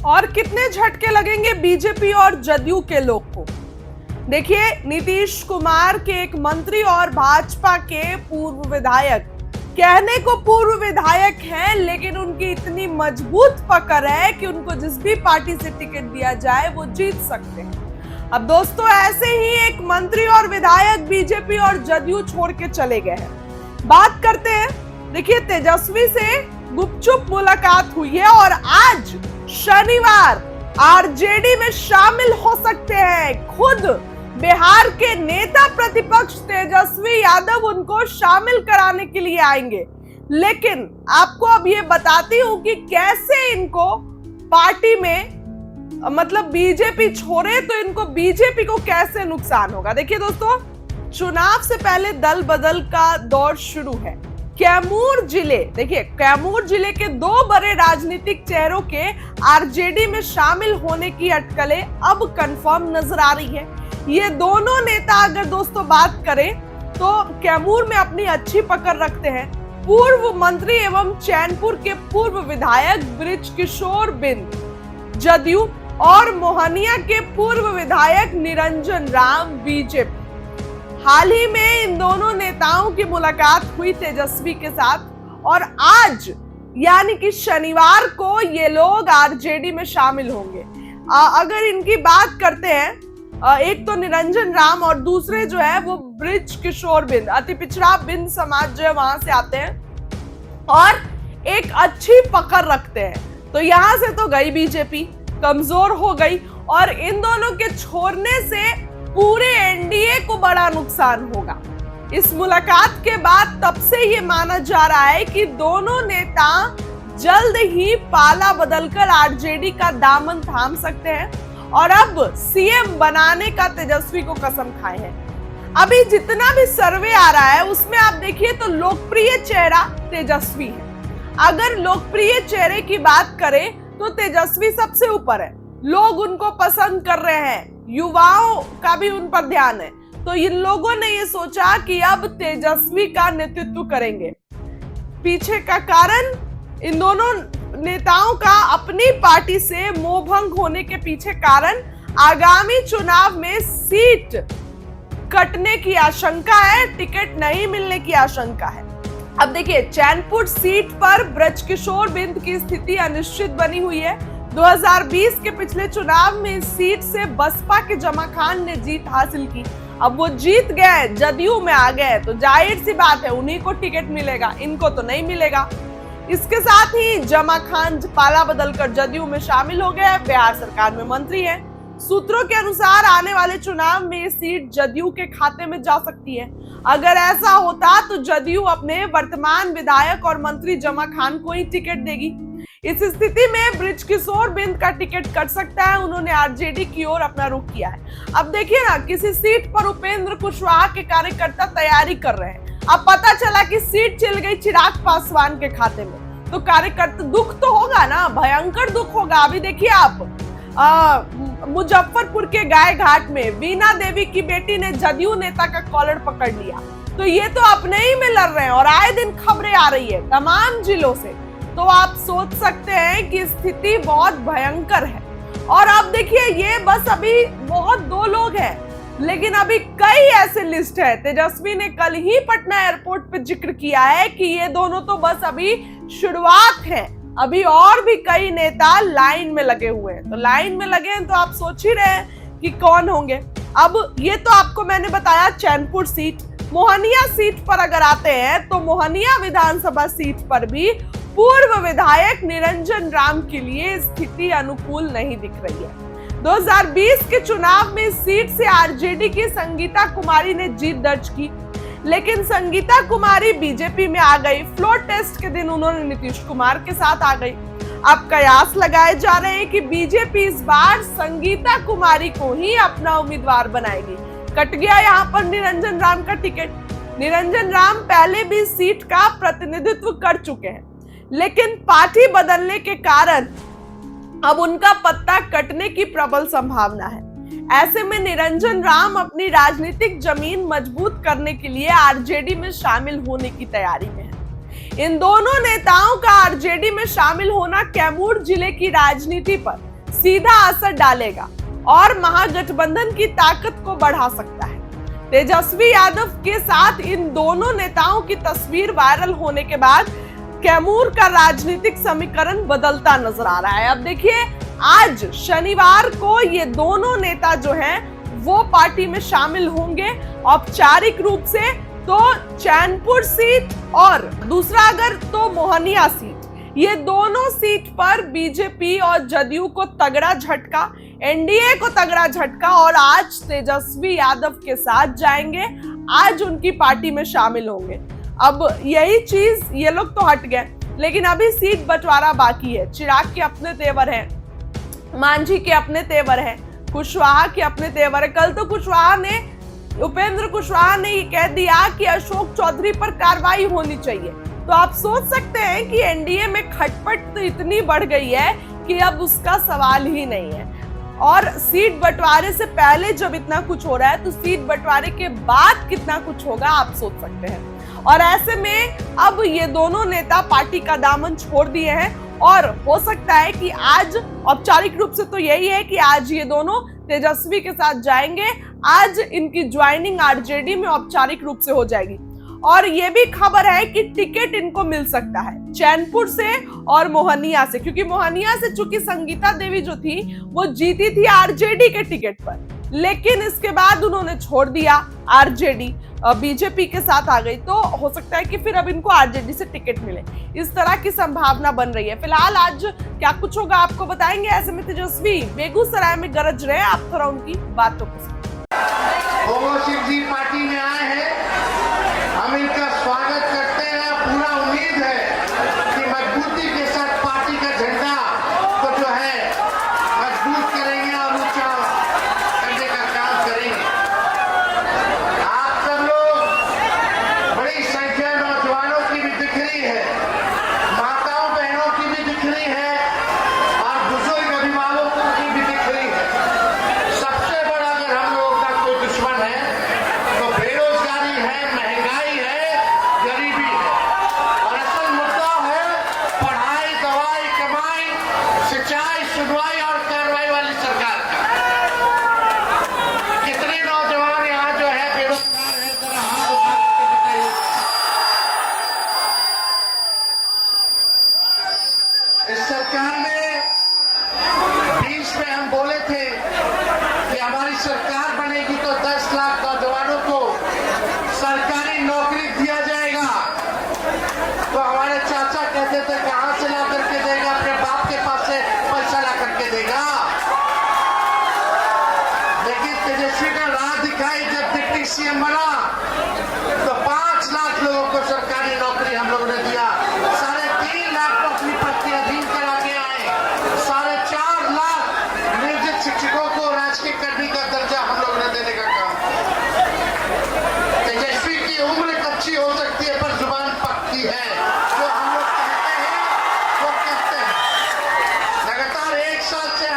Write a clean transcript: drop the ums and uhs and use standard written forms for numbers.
और कितने झटके लगेंगे बीजेपी और जदयू के लोग को। देखिए, नीतीश कुमार के एक मंत्री और भाजपा के पूर्व विधायक, कहने को पूर्व विधायक हैं, लेकिन उनकी इतनी मजबूत पकड़ है कि उनको जिस भी पार्टी से टिकट दिया जाए वो जीत सकते हैं। अब दोस्तों, ऐसे ही एक मंत्री और विधायक बीजेपी और जदयू छोड़ के चले गए हैं। बात करते हैं, देखिए, तेजस्वी से गुपचुप मुलाकात हुई है और आज शनिवार आरजेडी में शामिल हो सकते हैं। खुद बिहार के नेता प्रतिपक्ष तेजस्वी यादव उनको शामिल कराने के लिए आएंगे। लेकिन आपको अब ये बताती हूं कि कैसे इनको पार्टी में, मतलब बीजेपी छोड़े तो इनको बीजेपी को कैसे नुकसान होगा। देखिए दोस्तों, चुनाव से पहले दल बदल का दौर शुरू है। कैमूर जिले, देखिए, कैमूर जिले के दो बड़े राजनीतिक चेहरों के आरजेडी में शामिल होने की अटकलें अब कंफर्म नजर आ रही है। ये दोनों नेता, अगर दोस्तों बात करें तो कैमूर में अपनी अच्छी पकड़ रखते हैं। पूर्व मंत्री एवं चैनपुर के पूर्व विधायक बृजकिशोर बिंद जदयू और मोहनिया के पूर्व विधायक निरंजन राम बीजेपी। हाल ही में इन दोनों नेताओं की मुलाकात हुई तेजस्वी के साथ और आज यानी कि शनिवार को ये लोग आरजेडी में शामिल होंगे। अगर इनकी बात करते हैं, एक तो निरंजन राम और दूसरे जो है वो बृजकिशोर बिंद, अति पिछड़ा बिंद समाज जो है वहां से आते हैं और एक अच्छी पकड़ रखते हैं। तो यहां से तो गई बीजेपी, कमजोर हो गई और इन दोनों के छोड़ने से पूरे एनडीए को बड़ा नुकसान होगा। इस मुलाकात के बाद तब से ये माना जा रहा है कि दोनों नेता जल्द ही पाला बदलकर आरजेडी का दामन थाम सकते हैं और अब सीएम बनाने का तेजस्वी को कसम खाए हैं। अभी जितना भी सर्वे आ रहा है उसमें आप देखिए तो लोकप्रिय चेहरा तेजस्वी है। अगर लोकप्रिय चेहरे की बात करें तो तेजस्वी सबसे ऊपर है, लोग उनको पसंद कर रहे हैं, युवाओं का भी उन पर ध्यान है। तो इन लोगों ने ये सोचा कि अब तेजस्वी का नेतृत्व करेंगे। पीछे का कारण इन दोनों नेताओं का अपनी पार्टी से मोहभंग होने के पीछे कारण आगामी चुनाव में सीट कटने की आशंका है, टिकट नहीं मिलने की आशंका है। अब देखिए, चैनपुर सीट पर बृजकिशोर बिंद की स्थिति अनिश्चित बनी हुई है। 2020 के पिछले चुनाव में इस सीट से बसपा के जमा खान ने जीत हासिल की। अब वो जीत गए, जदयू में आ गए, तो जाहिर सी बात है उन्हीं को टिकट मिलेगा, इनको तो नहीं मिलेगा। इसके साथ ही जमा खान पाला बदलकर जदयू में शामिल हो गए, बिहार सरकार में मंत्री हैं। सूत्रों के अनुसार आने वाले चुनाव में ये सीट जदयू के खाते में जा सकती है। अगर ऐसा होता तो जदयू अपने वर्तमान विधायक और मंत्री जमा खान को ही टिकट देगी। इस स्थिति में बृजकिशोर बिंद का टिकट कट सकता है। उन्होंने आरजेडी की ओर अपना रुख किया है। अब देखिए ना, किसी सीट पर उपेंद्र कुशवाहा के कार्यकर्ता तैयारी कर रहे हैं। अब पता चला कि सीट चल गई चिराग पासवान के खाते में, तो कार्यकर्ता दुख तो होगा ना, भयंकर दुख होगा। अभी देखिए आप मुजफ्फरपुर के गाय घाट में वीणा देवी की बेटी ने जदयू नेता का कॉलर पकड़ लिया। तो ये तो अपने ही में लड़ रहे हैं और आए दिन खबरें आ रही है तमाम जिलों से। तो आप सोच सकते हैं कि स्थिति बहुत भयंकर है। और अब देखिए, ये बस अभी बहुत दो लोग हैं, लेकिन अभी कई ऐसे लिस्ट है। तेजस्वी ने कल ही पटना एयरपोर्ट पे जिक्र किया है कि ये दोनों तो बस अभी शुरुआत है, अभी और भी कई नेता लाइन में लगे हुए हैं। तो लाइन में लगे हैं तो आप सोच ही रहे हैं कि कौन होंगे। अब ये तो आपको मैंने बताया चैनपुर सीट। मोहनिया सीट पर अगर आते हैं तो मोहनिया विधानसभा सीट पर भी पूर्व विधायक निरंजन राम के लिए स्थिति अनुकूल नहीं दिख रही है। 2020 के चुनाव में इस सीट से आरजेडी की संगीता कुमारी ने जीत दर्ज की, लेकिन संगीता कुमारी बीजेपी में आ गई। फ्लोर टेस्ट के दिन उन्होंने नीतीश कुमार के साथ आ गई। अब कयास लगाए जा रहे हैं कि बीजेपी इस बार संगीता कुमारी को ही अपना उम्मीदवार बनाएगी। कट गया यहाँ पर निरंजन राम का टिकट। निरंजन राम पहले भी सीट का प्रतिनिधित्व कर चुके हैं, लेकिन पार्टी बदलने के कारण अब उनका पत्ता कटने की प्रबल संभावना है। ऐसे में निरंजन राम अपनी राजनीतिक जमीन मजबूत करने के लिए आरजेडी में शामिल होने की तैयारी में है। इन दोनों नेताओं का आरजेडी में शामिल होना कैमूर जिले की राजनीति पर सीधा असर डालेगा और महागठबंधन की ताकत को बढ़ा सकता है। तेजस्वी यादव के साथ इन दोनों नेताओं की तस्वीर वायरल होने के बाद कैमूर का राजनीतिक समीकरण बदलता नजर आ रहा है। अब देखिए, आज शनिवार को ये दोनों नेता जो हैं वो पार्टी में शामिल होंगे औपचारिक रूप से। तो चैनपुर सीट और दूसरा अगर तो मोहनिया सीट, ये दोनों सीट पर बीजेपी और जदयू को तगड़ा झटका, एनडीए को तगड़ा झटका और आज तेजस्वी यादव के साथ जाएंगे, आज उनकी पार्टी में शामिल होंगे। अब यही चीज ये लोग तो हट गए, लेकिन अभी सीट बंटवारा बाकी है। चिराग के अपने तेवर हैं, मांझी के अपने तेवर हैं, कुशवाहा के अपने तेवर है। कल तो उपेंद्र कुशवाहा ने ये कह दिया कि अशोक चौधरी पर कार्रवाई होनी चाहिए। तो आप सोच सकते हैं कि एनडीए में खटपट तो इतनी बढ़ गई है कि अब उसका सवाल ही नहीं है। और सीट बंटवारे से पहले जब इतना कुछ हो रहा है, तो सीट बंटवारे के बाद कितना कुछ होगा आप सोच सकते हैं। और ऐसे में अब ये दोनों नेता पार्टी का दामन छोड़ दिए हैं और हो सकता है कि आज औपचारिक रूप से तो यही है कि आज ये दोनों तेजस्वी के साथ जाएंगे, आज इनकी ज्वाइनिंग आरजेडी में औपचारिक रूप से हो जाएगी। और ये भी खबर है कि टिकट इनको मिल सकता है चैनपुर से और मोहनिया से, क्योंकि मोहनिया से चूंकि संगीता देवी जो थी वो जीती थी आरजेडी के टिकट पर, लेकिन इसके बाद उन्होंने छोड़ दिया आरजेडी, बीजेपी के साथ आ गई। तो हो सकता है कि फिर अब इनको आरजेडी से टिकट मिले, इस तरह की संभावना बन रही है। फिलहाल आज क्या कुछ होगा आपको बताएंगे। ऐसे में तेजस्वी बेगूसराय में गरज रहे, आप थोड़ा उनकी बातों को शिव जी पार्टी में आए हैं, हम इनका स्वागत करते हैं। पूरा उम्मीद है कि मजबूती के साथ पार्टी का झंडा को जो है मजबूत करेंगे और ऊंचा करने का काम करेंगे। आप सब लोग बड़ी संख्या नौजवानों की भी दिख रही है, माताओं बहनों की भी दिख रही है और बुजुर्ग अभिभावकों की भी दिख रही है। सबसे बड़ा अगर हम लोगों का कोई दुश्मन है तो बेरोजगारी है, महंगाई है, गरीबी है। और असल मुद्दा है पढ़ाई, दवाई, कमाई, सिंचाई, सुनवाई और कार्रवाई वाली सरकार का। कितने नौजवान यहाँ जो है बेरोजगार है, जरा हाथ उठा के बताइए। इस सरकार में 20 में हम बोले थे कि हमारी सरकार बनेगी तो 10 लाख नौजवानों को सरकारी नौकरी दिया जाएगा। तो हमारे चाचा कहते थे कहां से ला करके देगा, अपने बाप के पास से पैसा ला करके देगा। लेकिन तेजस्वी का राह दिखाई, जब डिप्टी सीएम बना तो 5 लाख लोगों को सरकारी नौकरी हम लोगों ने दिया। 3.5 लाख को अपनी पत्नी अधीन करा के आए। 4.5 लाख नियोजित शिक्षकों को राजकीय कर्मी का दर्जा हम लोगों ने देने का काम किया। तेजस्वी की उम्र कच्ची हो सकती है पर जुबान पक्की है। जो हम लोग कहते हैं वो कहते हैं। लगातार 1 साल से